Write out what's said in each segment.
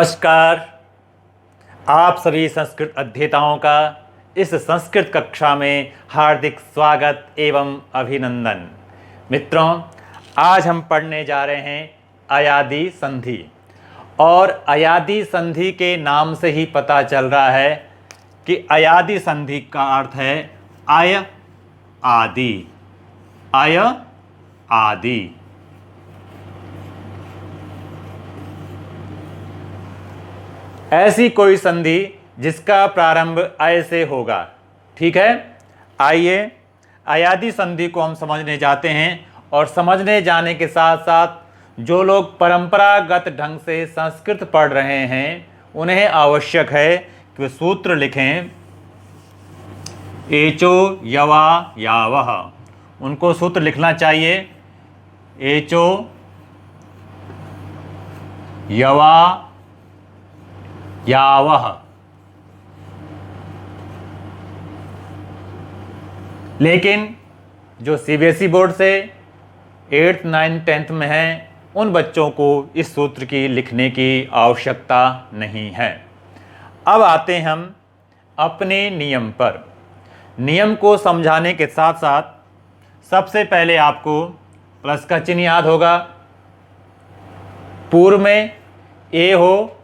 नमस्कार। आप सभी संस्कृत अध्येताओं का इस संस्कृत कक्षा में हार्दिक स्वागत एवं अभिनंदन। मित्रों, आज हम पढ़ने जा रहे हैं अयादि संधि। और अयादि संधि के नाम से ही पता चल रहा है कि अयादि संधि का अर्थ है अय आदि। अय आदि। ऐसी कोई संधि जिसका प्रारंभ अय से होगा। ठीक है, आइए अयादि संधि को हम समझने जाते हैं। और समझने जाने के साथ साथ जो लोग परंपरागत ढंग से संस्कृत पढ़ रहे हैं उन्हें आवश्यक है कि सूत्र लिखें। एचो यवा यावः, उनको सूत्र लिखना चाहिए। एचो यवा यावः। लेकिन जो सीबीएसई बोर्ड से 8th 9th 10th में हैं उन बच्चों को इस सूत्र की लिखने की आवश्यकता नहीं है। अब आते हैं हम अपने नियम पर। नियम को समझाने के साथ साथ सबसे पहले आपको प्लस का चिन्ह याद होगा। पूर्व में ए हो,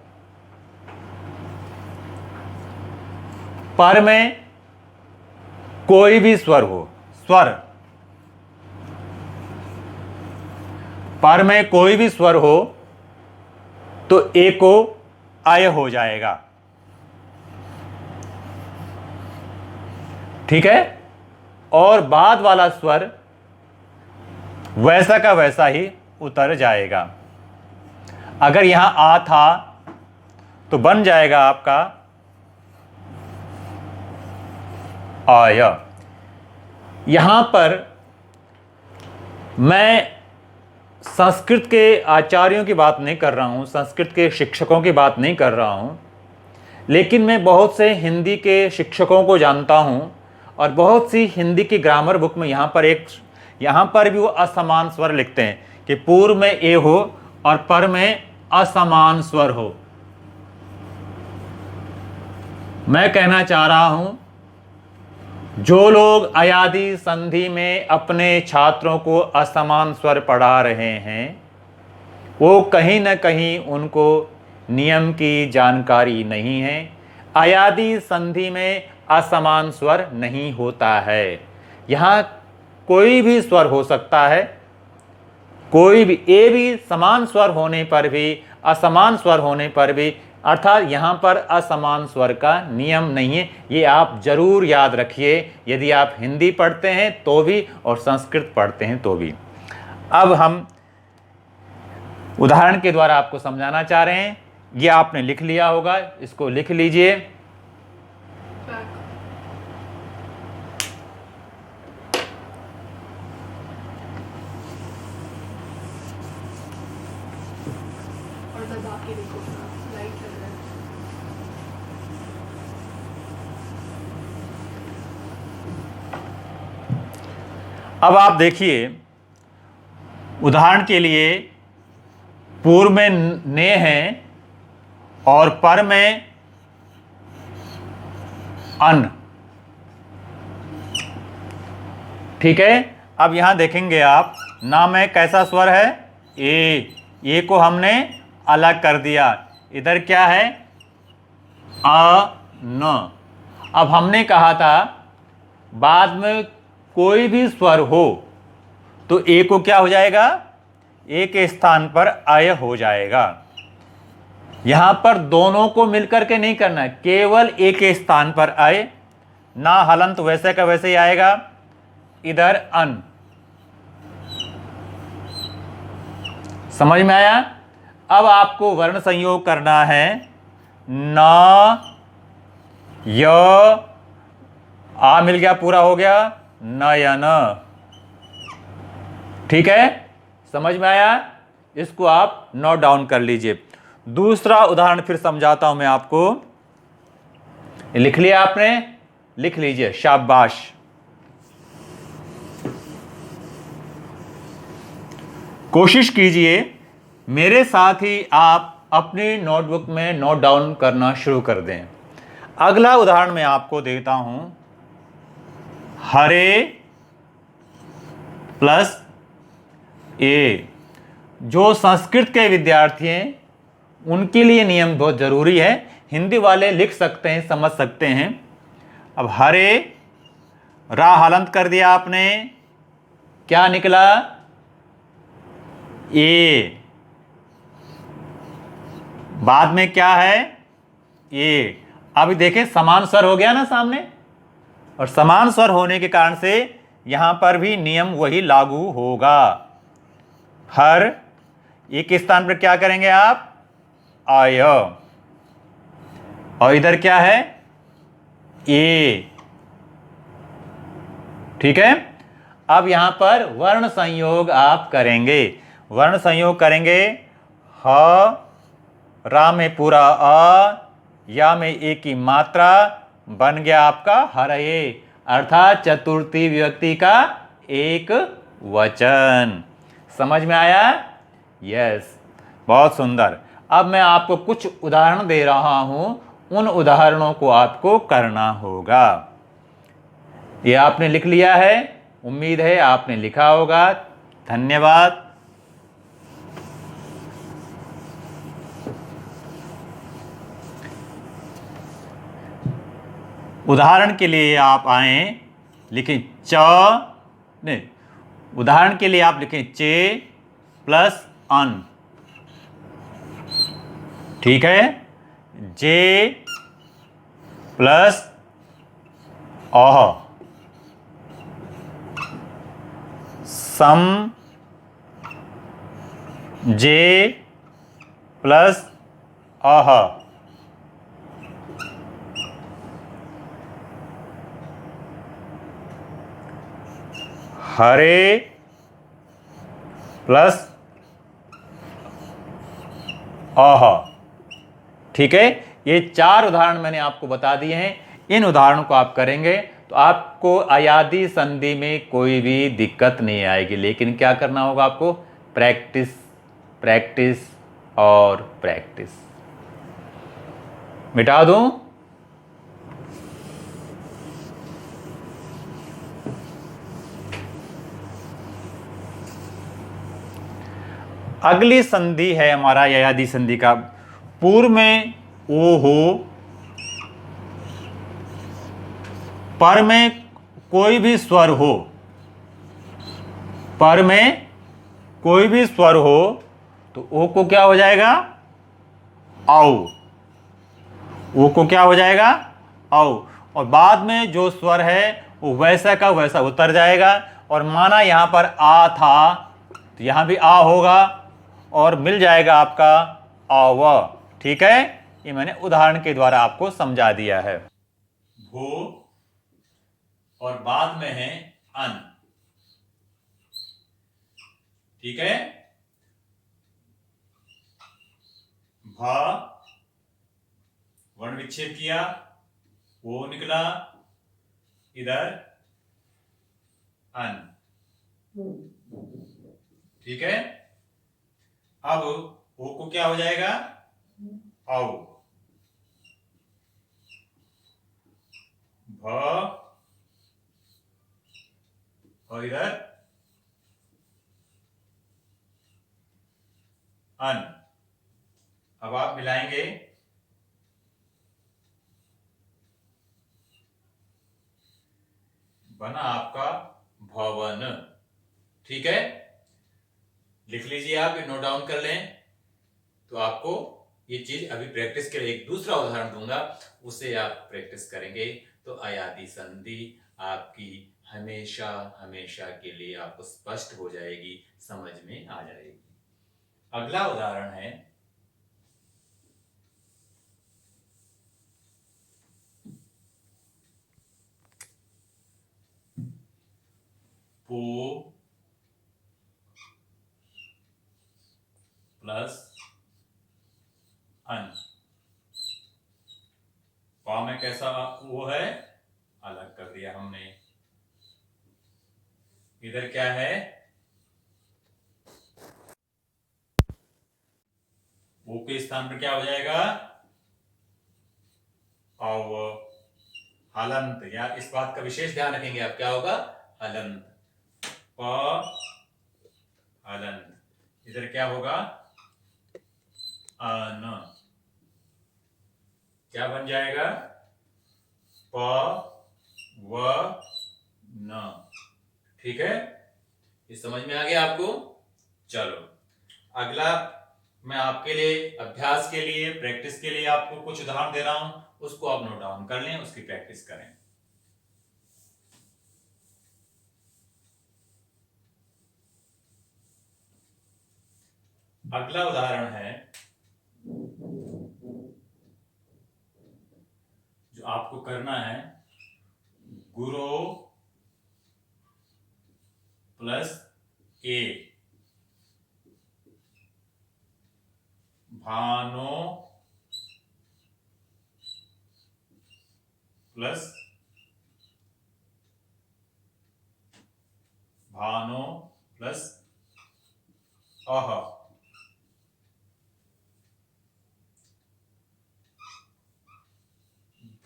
पर में कोई भी स्वर हो, स्वर पर में कोई भी स्वर हो तो ए को अय हो जाएगा। ठीक है, और बाद वाला स्वर वैसा का वैसा ही उतर जाएगा। अगर यहां आ था तो बन जाएगा आपका आय। यहां पर मैं संस्कृत के आचार्यों की बात नहीं कर रहा हूं, संस्कृत के शिक्षकों की बात नहीं कर रहा हूं, लेकिन मैं बहुत से हिंदी के शिक्षकों को जानता हूं और बहुत सी हिंदी की ग्रामर बुक में यहां पर भी वो असमान स्वर लिखते हैं कि पूर्व में ए हो और पर में असमान स्वर हो। मैं कहना चाह रहा हूं, जो लोग अयादि संधि में अपने छात्रों को असमान स्वर पढ़ा रहे हैं वो कहीं न कहीं उनको नियम की जानकारी नहीं है। अयादि संधि में असमान स्वर नहीं होता है। यहाँ कोई भी स्वर हो सकता है, कोई भी ए भी समान स्वर होने पर भी, असमान स्वर होने पर भी, अर्थात यहाँ पर असमान स्वर का नियम नहीं है। ये आप जरूर याद रखिए, यदि आप हिंदी पढ़ते हैं तो भी और संस्कृत पढ़ते हैं तो भी। अब हम उदाहरण के द्वारा आपको समझाना चाह रहे हैं। ये आपने लिख लिया होगा, इसको लिख लीजिए। अब आप देखिए, उदाहरण के लिए पूर्व में ने है और पर में अन। ठीक है, अब यहां देखेंगे आप, ना में कैसा स्वर है, ए को हमने अलग कर दिया। इधर क्या है, अ न। अब हमने कहा था बाद में कोई भी स्वर हो तो ए को क्या हो जाएगा, ए के स्थान पर अय हो जाएगा। यहां पर दोनों को मिलकर के नहीं करना है, केवल ए के स्थान पर अय। ना हलंत वैसे का वैसे ही आएगा। इधर अन। समझ में आया। अब आपको वर्ण संयोग करना है। न, य, आ मिल गया, पूरा हो गया, नयन। ठीक है, समझ में आया। इसको आप नोट डाउन कर लीजिए। दूसरा उदाहरण फिर समझाता हूं मैं आपको। लिख लिया आपने, लिख लीजिए, शाबाश। कोशिश कीजिए मेरे साथ ही आप अपनी नोटबुक में नोट डाउन करना शुरू कर दें। अगला उदाहरण मैं आपको देता हूं, हरे प्लस ए। जो संस्कृत के विद्यार्थी हैं उनके लिए नियम बहुत जरूरी है, हिंदी वाले लिख सकते हैं, समझ सकते हैं। अब हरे, रा हलंत कर दिया आपने, क्या निकला? ए। बाद में क्या है? ए। अब देखें समान स्वर हो गया ना सामने, और समान स्वर होने के कारण से यहां पर भी नियम वही लागू होगा। हर, एक स्थान पर क्या करेंगे आप? आय। और इधर क्या है? ए। ठीक है। अब यहां पर वर्ण संयोग आप करेंगे। वर्ण संयोग करेंगे, ह, रा में पूरा अ, या में एक की मात्रा, बन गया आपका हरये, अर्थात चतुर्थी विभक्ति का एक वचन। समझ में आया? यस, बहुत सुंदर। अब मैं आपको कुछ उदाहरण दे रहा हूं, उन उदाहरणों को आपको करना होगा। ये आपने लिख लिया है, उम्मीद है आपने लिखा होगा। धन्यवाद। उदाहरण के लिए आप आए, लिखें च, नहीं, उदाहरण के लिए आप लिखें चे प्लस अन। ठीक है। जे प्लस अह, सम, जे प्लस अह, हरे प्लस अह। ठीक है। ये 4 उदाहरण मैंने आपको बता दिए हैं। इन उदाहरणों को आप करेंगे तो आपको अयादी संधि में कोई भी दिक्कत नहीं आएगी। लेकिन क्या करना होगा आपको? प्रैक्टिस, प्रैक्टिस और प्रैक्टिस। मिटा दूं? अगली संधि है हमारा अयादी संधि का, पूर्व में ओ हो, पर में कोई भी स्वर हो, पर में कोई भी स्वर हो तो ओ को क्या हो जाएगा? औ। ओ को क्या हो जाएगा? औ। और बाद में जो स्वर है वो वैसा का वैसा उतर जाएगा। और माना यहां पर आ था तो यहां भी आ होगा और मिल जाएगा आपका अव। ठीक है। ये मैंने उदाहरण के द्वारा आपको समझा दिया है। भू और बाद में है अन। ठीक है। भ, वर्ण विच्छेद किया, वो निकला, इधर अन। ठीक है। अब ओ को क्या हो जाएगा? औ। भ और इधर अन। अब आप मिलाएंगे, बना आपका भवन। ठीक है। लिख लीजिए, आप नोट डाउन कर लें। तो आपको ये चीज अभी प्रैक्टिस के लिए एक दूसरा उदाहरण दूंगा, उसे आप प्रैक्टिस करेंगे तो अयादी संधि आपकी हमेशा हमेशा के लिए आपको स्पष्ट हो जाएगी, समझ में आ जाएगी। अगला उदाहरण है, पो प्लस अन। पा में कैसा वो है? अलग कर दिया हमने। इधर क्या है? वो के स्थान पर क्या हो जाएगा? अव। हलंत, या इस बात का विशेष ध्यान रखेंगे आप, क्या होगा? हलंत। प हलंत। इधर क्या होगा? अन। क्या बन जाएगा? प व न। ठीक है, ये समझ में आ गया आपको? चलो अगला, मैं आपके लिए अभ्यास के लिए, प्रैक्टिस के लिए आपको कुछ उदाहरण दे रहा हूं, उसको आप नोट डाउन कर लें, उसकी प्रैक्टिस करें। अगला उदाहरण है, जो आपको करना है, गुरु प्लस ए, भानो प्लस भानो प्लस अह,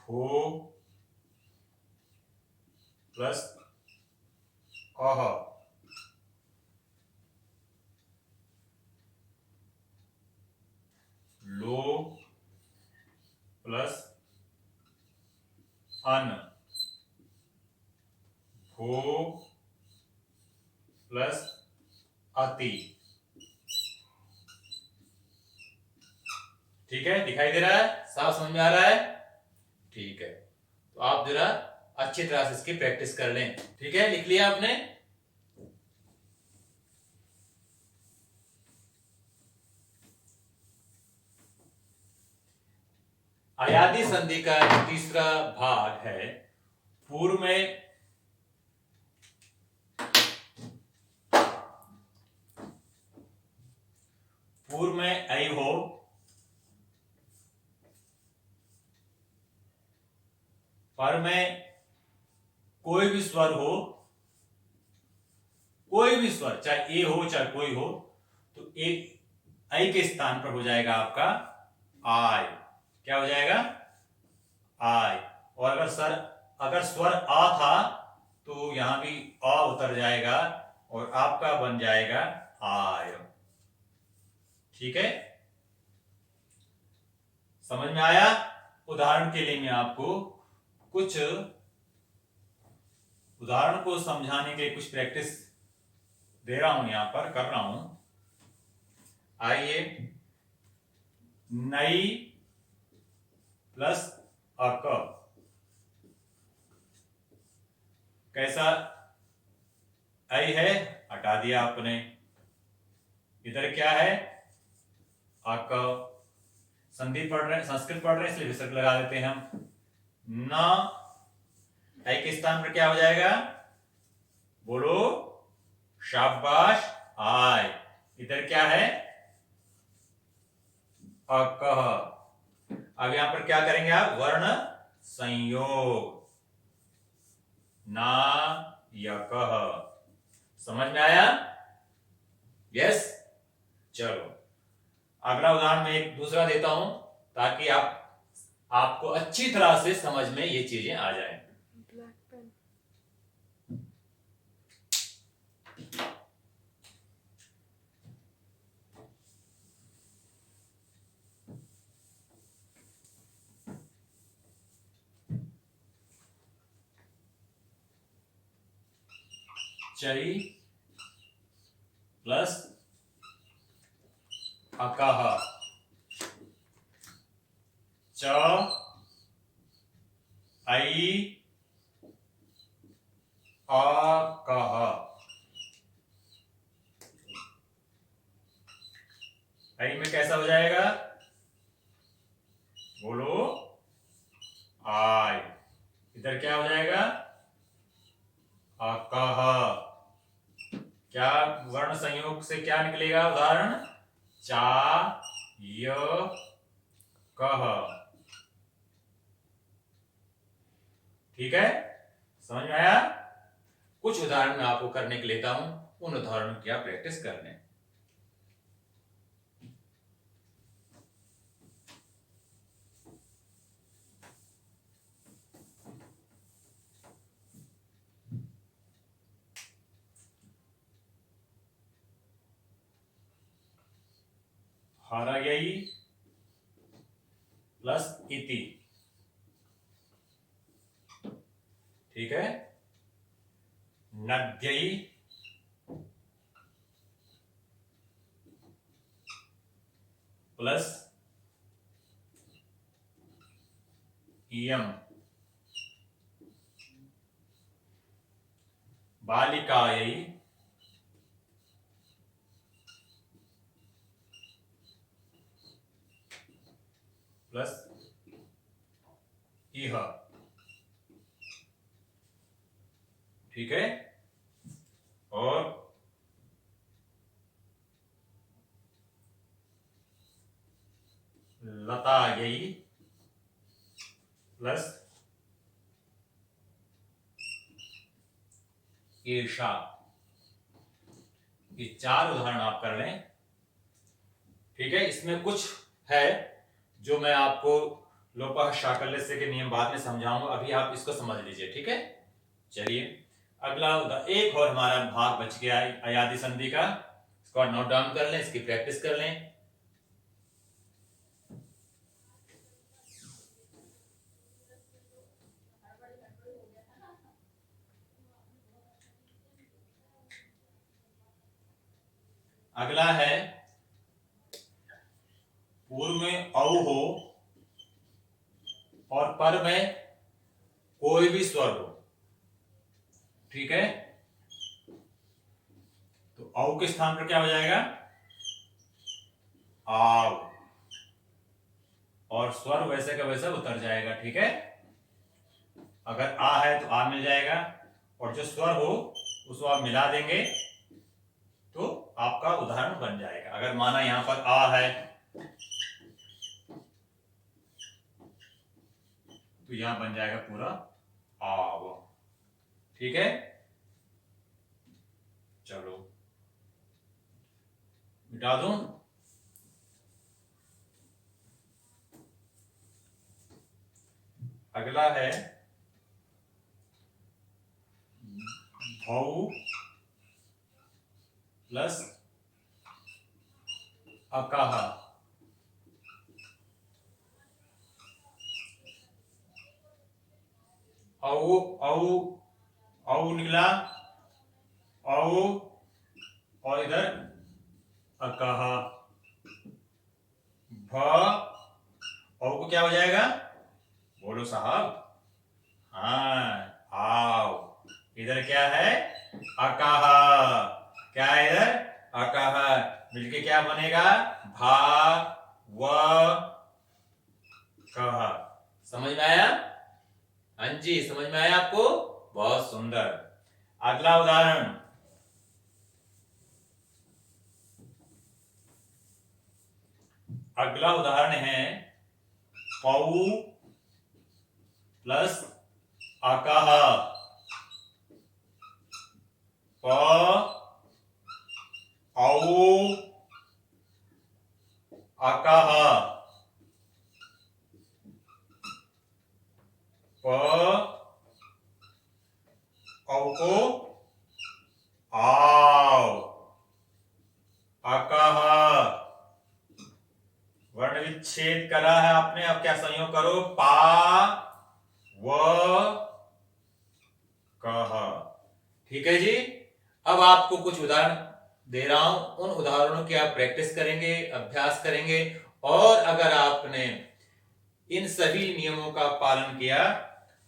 भो प्लस अह, लो प्लस अन, भो प्लस अति। ठीक है, दिखाई दे रहा है? साफ समझ में आ रहा है? ठीक है, तो आप जरा अच्छी तरह से इसकी प्रैक्टिस कर लें। ठीक है, लिख लिया आपने? अयादी संधि का तीसरा भाग है, पूर्व में ऐ हो, पर में कोई भी स्वर हो, कोई भी स्वर, चाहे ए हो चाहे कोई हो, तो एक ऐ के स्थान पर हो जाएगा आपका आय। क्या हो जाएगा? आय। और अगर स्वर आ था तो यहां भी अ उतर जाएगा और आपका बन जाएगा आय। ठीक है, समझ में आया? उदाहरण के लिए मैं आपको कुछ उदाहरण को समझाने के लिए कुछ प्रैक्टिस दे रहा हूं, यहां पर कर रहा हूं। आइए, नई प्लस अक, कैसा? ऐ है, हटा दिया आपने। इधर क्या है? अक। संधि पढ़ रहे हैं, संस्कृत पढ़ रहे हैं, इसलिए विसर्ग लगा देते हैं हम। न, ऐ के स्थान पर क्या हो जाएगा? बोलो, शाबाश, आय। इधर क्या है? अकह। अब यहां पर क्या करेंगे आप? वर्ण संयोग, ना यकह। समझ में आया? यस। चलो अगला उदाहरण मैं एक दूसरा देता हूं, ताकि आपको अच्छी तरह से समझ में ये चीजें आ जाए। Black pen. चई प्लस अकह, च ऐ अकह। ऐ में कैसा हो जाएगा? बोलो, आय। इधर क्या हो जाएगा? अकह। क्या वर्ण संयोग से क्या निकलेगा? उदाहरण, चा य कह। ठीक है, समझ में आया? कुछ उदाहरण मैं आपको करने के लेता हूं, उन उदाहरणों की आप प्रैक्टिस कर लें। हरयि प्लस इति, ठीक है। नद्यई प्लस इयम, बालिकायै प्लस इह, ठीक है। और लतायै प्लस ईर्षा। ये 4 उदाहरण आप कर लें, ठीक है। इसमें कुछ है जो मैं आपको लोपः शाकल्यस्य के नियम बाद में समझाऊंगा, अभी आप इसको समझ लीजिए, ठीक है। चलिए अगला एक और हमारा भाग बच गया है अयादी संधि का, इसको नोट डाउन कर लें, इसकी प्रैक्टिस कर लें। अगला है पूर्व में औ हो और पर में कोई भी स्वर हो, ठीक है। तो औ के स्थान पर क्या हो जाएगा? आव, और स्वर वैसे का वैसा उतर जाएगा, ठीक है। अगर आ है तो आ मिल जाएगा, और जो स्वर हो उसको आप मिला देंगे तो आपका उदाहरण बन जाएगा। अगर माना यहां पर आ है तो यहां बन जाएगा पूरा आव, ठीक है। चलो मिटा दूं। अगला है भौ प्लस अकाह, औ औ औ निकला औ, और इधर अकाह, भ औ को क्या हो जाएगा? बोलो साहब, हाँ आओ। इधर क्या है? अकाह, क्या है इधर? अकाह, मिलके क्या बनेगा? भा व कह। समझ में आया? हाँ जी, समझ में आया आपको? बहुत सुंदर। अगला उदाहरण, अगला उदाहरण है पौ प्लस अकाह, प औ अकाह, प औ को आव, अकाह, वर्ण विच्छेद करा है आपने, अब क्या संयोग करो? पा व कह, ठीक है जी। अब आपको कुछ उदाहरण दे रहा हूं, उन उदाहरणों की आप प्रैक्टिस करेंगे, अभ्यास करेंगे, और अगर आपने इन सभी नियमों का पालन किया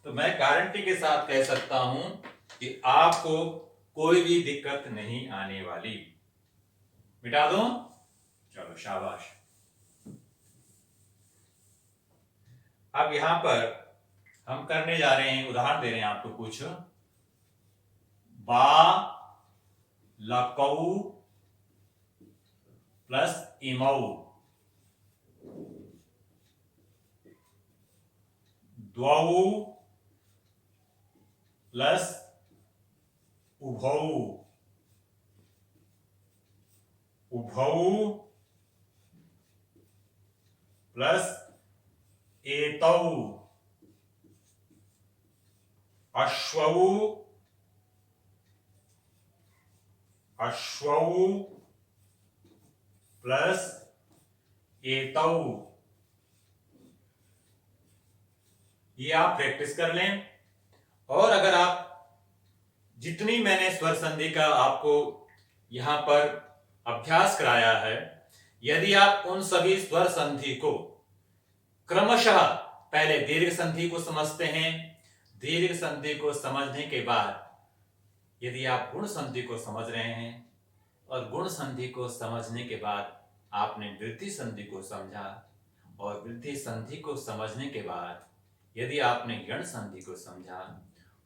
तो मैं गारंटी के साथ कह सकता हूं कि आपको कोई भी दिक्कत नहीं आने वाली। मिटा दूं? चलो शाबाश। अब यहां पर हम करने जा रहे हैं, उदाहरण दे रहे हैं आपको कुछ। बा लकौ प्लस इमौ, द्वौ प्लस उभौ, उभौ प्लस एतौ, अश्वौ अश्वौ प्लस एतौ, ये आप प्रैक्टिस कर लें। और अगर आप जितनी मैंने स्वर संधि का आपको यहां पर अभ्यास कराया है, यदि आप उन सभी स्वर संधि को क्रमशः पहले दीर्घ संधि को समझते हैं, दीर्घ संधि को समझने के बाद यदि आप गुण संधि को समझ रहे हैं और गुण संधि को समझने के बाद आपने वृद्धि संधि को समझा और वृद्धि संधि को समझने के बाद यदि आपने यण संधि को समझा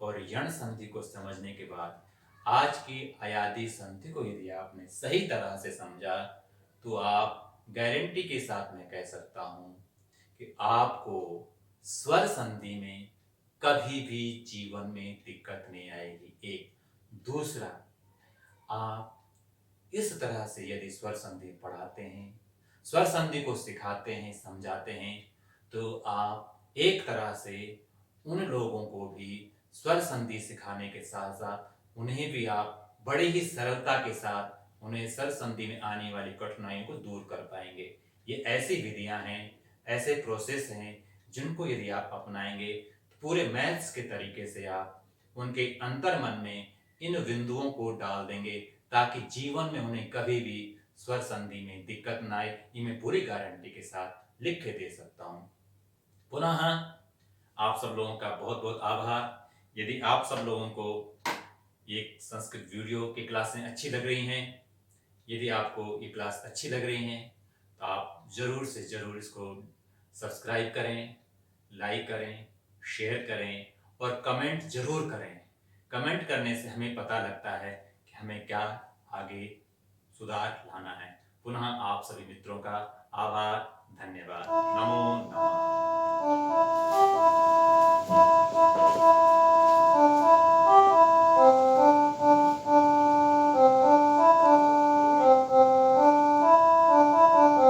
और यण संधि को समझने के बाद आज की अयादी संधि को यदि आपने सही तरह से समझा, तो आप गारंटी के साथ मैं कह सकता हूं कि आपको स्वर संधि में कभी भी जीवन में दिक्कत नहीं आएगी। एक दूसरा, आप इस तरह से यदि स्वर संधि पढ़ाते हैं, स्वर संधि को सिखाते हैं, समझाते हैं, तो आप एक तरह से उन लोगों को भी स्वर संधि सिखाने के साथ साथ उन्हें भी आप बड़ी ही सरलता के साथ उन्हें स्वर संधि में आने वाली कठिनाइयों को दूर कर पाएंगे। ये ऐसी विधियां हैं, ऐसे प्रोसेस हैं जिनको यदि आप अपनाएंगे तो पूरे मैथ्स के तरीके से आप उनके अंतर मन में इन बिंदुओं को डाल देंगे ताकि जीवन में उन्हें कभी भी स्वर संधि में दिक्कत ना आए। ये मैं पूरी गारंटी के साथ लिख के दे सकता हूँ। पुनः आप सब लोगों का बहुत बहुत आभार। यदि आप सब लोगों को ये संस्कृत वीडियो की क्लासें अच्छी लग रही हैं, यदि आपको ये क्लास अच्छी लग रही हैं, तो आप ज़रूर से ज़रूर इसको सब्सक्राइब करें, लाइक करें, शेयर करें और कमेंट ज़रूर करें। कमेंट करने से हमें पता लगता है कि हमें क्या आगे सुधार लाना है। पुनः आप सभी मित्रों का आभार, धन्यवाद। नमो नमः।